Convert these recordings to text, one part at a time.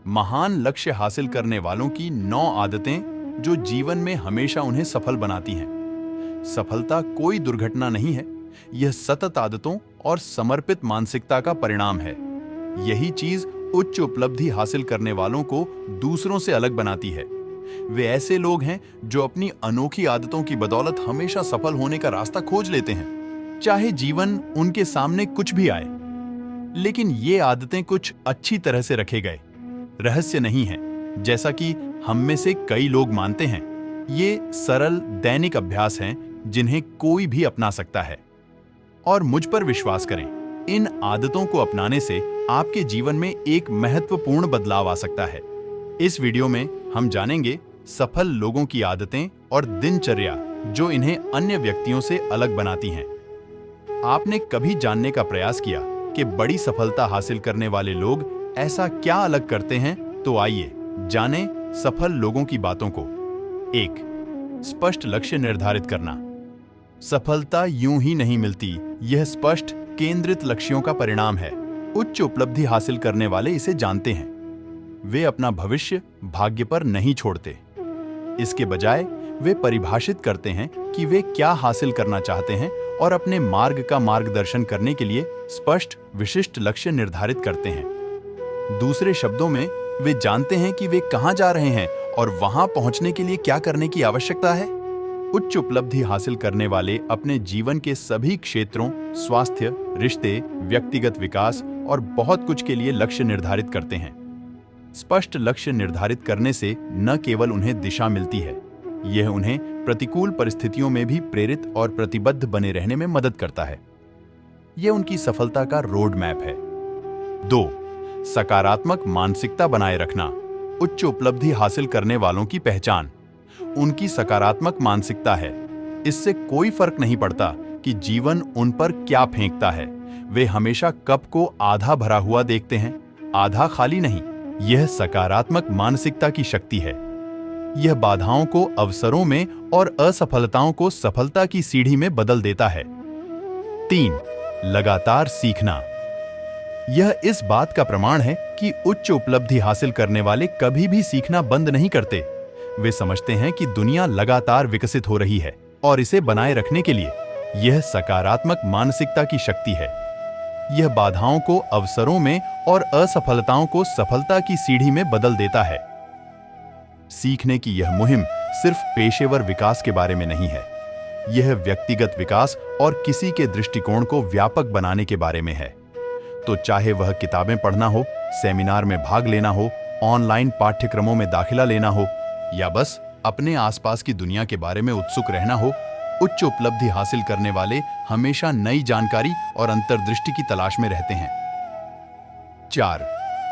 महान लक्ष्य हासिल करने वालों की 9 आदतें जो जीवन में हमेशा उन्हें सफल बनाती हैं। सफलता कोई दुर्घटना नहीं है, यह सतत आदतों और समर्पित मानसिकता का परिणाम है। यही चीज उच्च उपलब्धि हासिल करने वालों को दूसरों से अलग बनाती है। वे ऐसे लोग हैं जो अपनी अनोखी आदतों की बदौलत हमेशा सफल होने का रास्ता खोज लेते हैं, चाहे जीवन उनके सामने कुछ भी आए। लेकिन ये आदतें कुछ अच्छी तरह से रखे गए रहस्य नहीं है, जैसा कि हम में से कई लोग मानते हैं। ये सरल दैनिक अभ्यास हैं जिन्हें कोई भी अपना सकता है। और मुझ पर विश्वास करें, इन आदतों को अपनाने से आपके जीवन में एक महत्वपूर्ण बदलाव आ सकता है। इस वीडियो में हम जानेंगे सफल लोगों की आदतें और दिनचर्या जो इन्हें अन्य व्यक्तियों से अलग बनाती हैं। आपने कभी जानने का प्रयास किया कि बड़ी सफलता हासिल करने वाले लोग ऐसा क्या अलग करते हैं? तो आइए जानें सफल लोगों की बातों को। 1. स्पष्ट लक्ष्य निर्धारित करना। सफलता यूं ही नहीं मिलती, यह स्पष्ट केंद्रित लक्ष्यों का परिणाम है। उच्च उपलब्धि हासिल करने वाले इसे जानते हैं। वे अपना भविष्य भाग्य पर नहीं छोड़ते। इसके बजाय वे परिभाषित करते हैं कि वे क्या हासिल करना चाहते हैं और अपने मार्ग का मार्गदर्शन करने के लिए स्पष्ट विशिष्ट लक्ष्य निर्धारित करते हैं। दूसरे शब्दों में, वे जानते हैं कि वे कहां जा रहे हैं और वहां पहुंचने के लिए क्या करने की आवश्यकता है। उच्च उपलब्धि हासिल करने वाले अपने जीवन के सभी क्षेत्रों, स्वास्थ्य, रिश्ते, व्यक्तिगत विकास और बहुत कुछ के लिए लक्ष्य निर्धारित करते हैं। स्पष्ट लक्ष्य निर्धारित करने से न केवल उन्हें दिशा मिलती है, यह उन्हें प्रतिकूल परिस्थितियों में भी प्रेरित और प्रतिबद्ध बने रहने में मदद करता है। यह उनकी सफलता का रोड मैप है। 2. सकारात्मक मानसिकता बनाए रखना। उच्च उपलब्धि हासिल करने वालों की पहचान उनकी सकारात्मक मानसिकता है। इससे कोई फर्क नहीं पड़ता कि जीवन उन पर क्या फेंकता है। वे हमेशा कप को आधा भरा हुआ देखते हैं, आधा खाली नहीं। यह सकारात्मक मानसिकता की शक्ति है। यह बाधाओं को अवसरों में और असफलताओं को सफलता की सीढ़ी में बदल देता है। 3. लगातार सीखना। यह इस बात का प्रमाण है कि उच्च उपलब्धि हासिल करने वाले कभी भी सीखना बंद नहीं करते। वे समझते हैं कि दुनिया लगातार विकसित हो रही है और इसे बनाए रखने के लिए यह सकारात्मक मानसिकता की शक्ति है। यह बाधाओं को अवसरों में और असफलताओं को सफलता की सीढ़ी में बदल देता है। सीखने की यह मुहिम सिर्फ पेशेवर विकास के बारे में नहीं है, यह व्यक्तिगत विकास और किसी के दृष्टिकोण को व्यापक बनाने के बारे में है। तो चाहे वह किताबें पढ़ना हो, सेमिनार में भाग लेना हो, ऑनलाइन पाठ्यक्रमों में दाखिला लेना हो या बस अपने आसपास की दुनिया के बारे में उत्सुक रहना हो, उच्च उपलब्धि हासिल करने वाले हमेशा नई जानकारी और अंतर्दृष्टि की तलाश में रहते हैं। 4.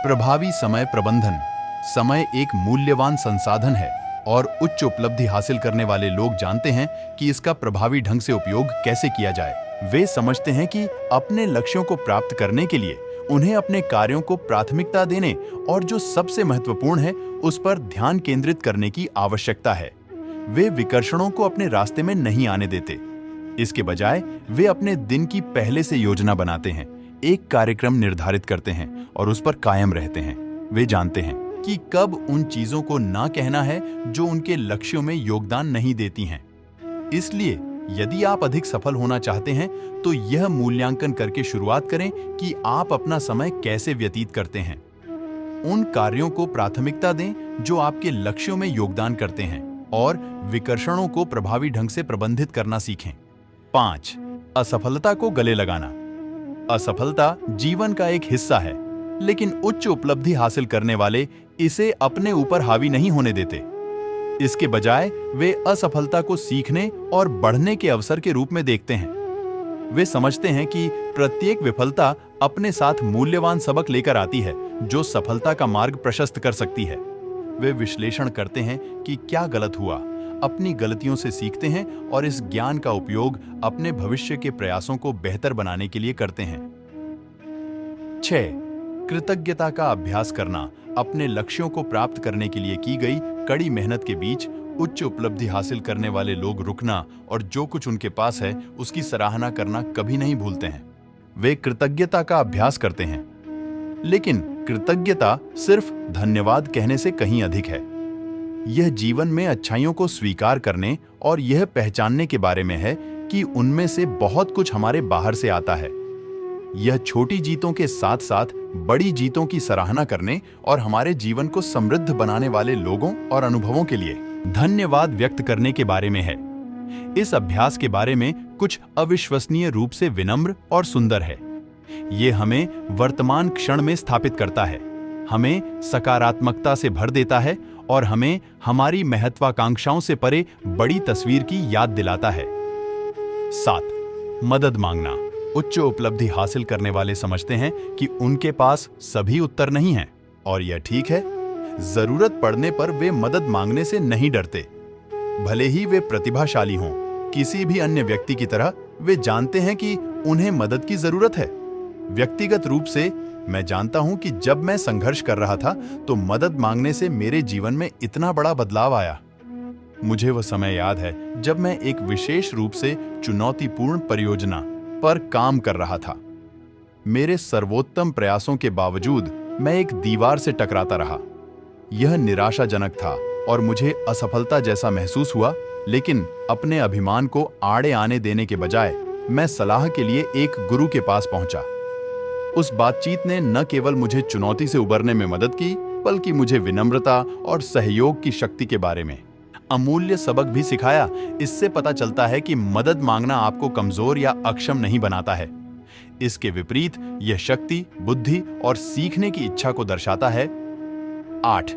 प्रभावी समय प्रबंधन। समय एक मूल्यवान संसाधन है और उच्च उपलब्धि हासिल करने वाले लोग जानते हैं कि इसका प्रभावी ढंग से उपयोग कैसे किया जाए। वे समझते हैं कि अपने लक्ष्यों को प्राप्त करने के लिए उन्हें अपने कार्यों को प्राथमिकता देने और जो सबसे महत्वपूर्ण है उस पर ध्यान केंद्रित करने की आवश्यकता है। वे विकर्षणों को अपने रास्ते में नहीं आने देते। इसके बजाय वे अपने दिन की पहले से योजना बनाते हैं, एक कार्यक्रम निर्धारित करते हैं और उस पर कायम रहते हैं। वे जानते हैं कि कब उन चीजों को ना कहना है जो उनके लक्ष्यों में योगदान नहीं देती हैं। इसलिए यदि आप अधिक सफल होना चाहते हैं तो यह मूल्यांकन करके शुरुआत करें कि आप अपना समय कैसे व्यतीत करते हैं। उन कार्यों को प्राथमिकता दें जो आपके लक्ष्यों में योगदान करते हैं और विकर्षणों को प्रभावी ढंग से प्रबंधित करना सीखें। 5. असफलता को गले लगाना। असफलता जीवन का एक हिस्सा है, लेकिन उच्च उपलब्धि हासिल करने वाले इसे अपने ऊपर हावी नहीं होने देते। इसके बजाय वे असफलता को सीखने और बढ़ने के अवसर के रूप में देखते हैं। वे समझते हैं कि प्रत्येक विफलता अपने साथ मूल्यवान सबक लेकर आती है जो सफलता का मार्ग प्रशस्त कर सकती है। वे विश्लेषण करते हैं कि क्या गलत हुआ, अपनी गलतियों से सीखते हैं और इस ज्ञान का उपयोग अपने भविष्य के प्रयासों को बेहतर बनाने के लिए करते हैं। 6. कृतज्ञता का अभ्यास करना। अपने लक्ष्यों को प्राप्त करने के लिए की गई कड़ी मेहनत के बीच उच्च उपलब्धि हासिल करने वाले लोग रुकना और जो कुछ उनके पास है उसकी सराहना करना कभी नहीं भूलते हैं। वे कृतज्ञता का अभ्यास करते हैं। लेकिन कृतज्ञता सिर्फ धन्यवाद कहने से कहीं अधिक है। यह जीवन में अच्छाइयों को स्वीकार करने और यह पहचानने के बारे में है कि उनमें से बहुत कुछ हमारे बाहर से आता है। यह छोटी जीतों के साथ साथ बड़ी जीतों की सराहना करने और हमारे जीवन को समृद्ध बनाने वाले लोगों और अनुभवों के लिए धन्यवाद व्यक्त करने के बारे में है। इस अभ्यास के बारे में कुछ अविश्वसनीय रूप से विनम्र और सुंदर है। ये हमें वर्तमान क्षण में स्थापित करता है, हमें सकारात्मकता से भर देता है और हमें हमारी महत्वाकांक्षाओं से परे बड़ी तस्वीर की याद दिलाता है। 7. मदद मांगना। उच्च उपलब्धि हासिल करने वाले समझते हैं कि उनके पास सभी उत्तर नहीं हैं, और यह ठीक है। जरूरत पड़ने पर वे मदद मांगने से नहीं डरते। भले ही वे प्रतिभाशाली हों, किसी भी अन्य व्यक्ति की तरह वे जानते हैं कि उन्हें मदद की जरूरत है। व्यक्तिगत रूप से मैं जानता हूं कि जब मैं संघर्ष कर रहा था तो मदद मांगने से मेरे जीवन में इतना बड़ा बदलाव आया। मुझे वह समय याद है जब मैं एक विशेष रूप से चुनौतीपूर्ण परियोजना पर काम कर रहा था। मेरे सर्वोत्तम प्रयासों के बावजूद मैं एक दीवार से टकराता रहा। यह निराशाजनक था और मुझे असफलता जैसा महसूस हुआ, लेकिन अपने अभिमान को आड़े आने देने के बजाय मैं सलाह के लिए एक गुरु के पास पहुंचा। उस बातचीत ने न केवल मुझे चुनौती से उबरने में मदद की, बल्कि मुझे विनम्रता और सहयोग की शक्ति के बारे में अमूल्य सबक भी सिखाया। इससे पता चलता है कि मदद मांगना आपको कमजोर या अक्षम नहीं बनाता है। इसके विपरीत यह शक्ति, बुद्धि और सीखने की इच्छा को दर्शाता है। 8.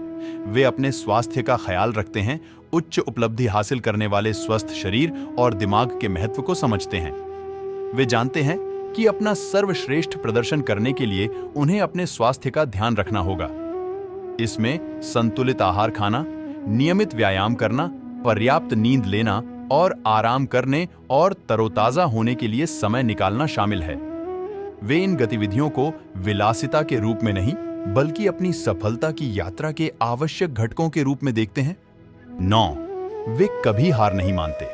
वे अपने स्वास्थ्य का ख्याल रखते हैं। उच्च उपलब्धि हासिल करने वाले स्वस्थ शरीर और दिमाग के महत्व को समझते हैं। वे जानते हैं कि अपना सर्वश्रेष्ठ प्रदर्शन करने के लिए उन्हें अपने स्वास्थ्य का ध्यान रखना होगा। इसमें संतुलित आहार खाना, नियमित व्यायाम करना, पर्याप्त नींद लेना और आराम करने और तरोताजा होने के लिए समय निकालना शामिल है। वे इन गतिविधियों को विलासिता के रूप में नहीं, बल्कि अपनी सफलता की यात्रा के आवश्यक घटकों के रूप में देखते हैं। 9. वे कभी हार नहीं मानते।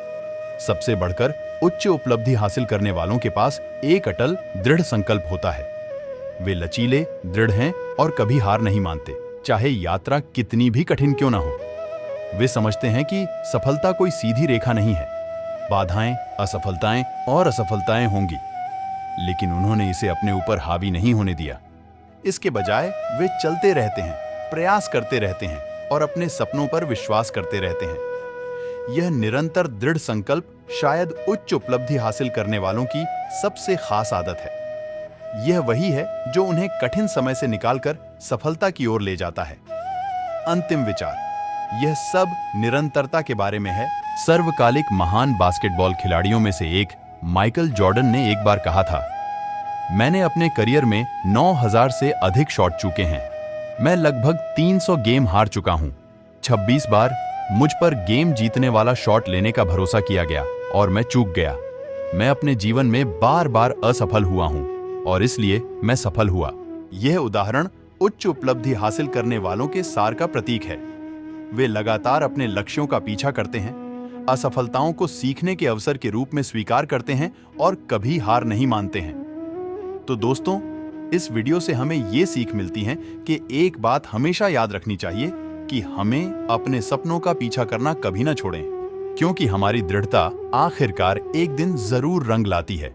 सबसे बढ़कर उच्च उपलब्धि हासिल करने वालों के पास एक अटल, दृढ़ संकल्प होता है। वे लचीले, दृढ़ हैं और कभी हार नहीं मानते, चाहे यात्रा कितनी भी कठिन क्यों ना हो। वे समझते हैं कि सफलता कोई सीधी रेखा नहीं है। बाधाएं, असफलताएं और असफलताएं होंगी, लेकिन उन्होंने इसे अपने ऊपर हावी नहीं होने दिया। इसके बजाय वे चलते रहते हैं, प्रयास करते रहते हैं और अपने सपनों पर विश्वास करते रहते हैं। यह निरंतर दृढ़ संकल्प शायद उच्च उपलब्धि हासिल करने वालों की सबसे खास आदत है। यह वही है जो उन्हें कठिन समय से निकालकर सफलता की ओर ले जाता है। अंतिम विचार, यह सब निरंतरता के बारे में है। सर्वकालिक महान बास्केटबॉल खिलाड़ियों में से एक माइकल जॉर्डन ने एक बार कहा था, मैंने अपने करियर में 9000 से अधिक शॉट चूके हैं। मैं लगभग 300 गेम हार चुका हूं। 26 बार मुझ पर गेम जीतने वाला शॉट लेने का भरोसा किया गया और मैं चूक गया। मैं अपने जीवन में बार बार असफल हुआ हूं और इसलिए मैं सफल हुआ। यह उदाहरण उच्च उपलब्धि हासिल करने वालों के सार का प्रतीक है। वे लगातार अपने लक्ष्यों का पीछा करते हैं, असफलताओं को सीखने के अवसर के रूप में स्वीकार करते हैं और कभी हार नहीं मानते हैं। तो दोस्तों, इस वीडियो से हमें ये सीख मिलती है कि एक बात हमेशा याद रखनी चाहिए कि हमें अपने सपनों का पीछा करना कभी ना छोड़ें, क्योंकि हमारी दृढ़ता आखिरकार एक दिन जरूर रंग लाती है।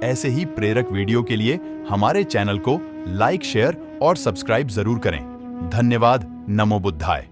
ऐसे ही प्रेरक वीडियो के लिए हमारे चैनल को लाइक, शेयर और सब्सक्राइब जरूर करें। धन्यवाद। नमो बुद्धाय।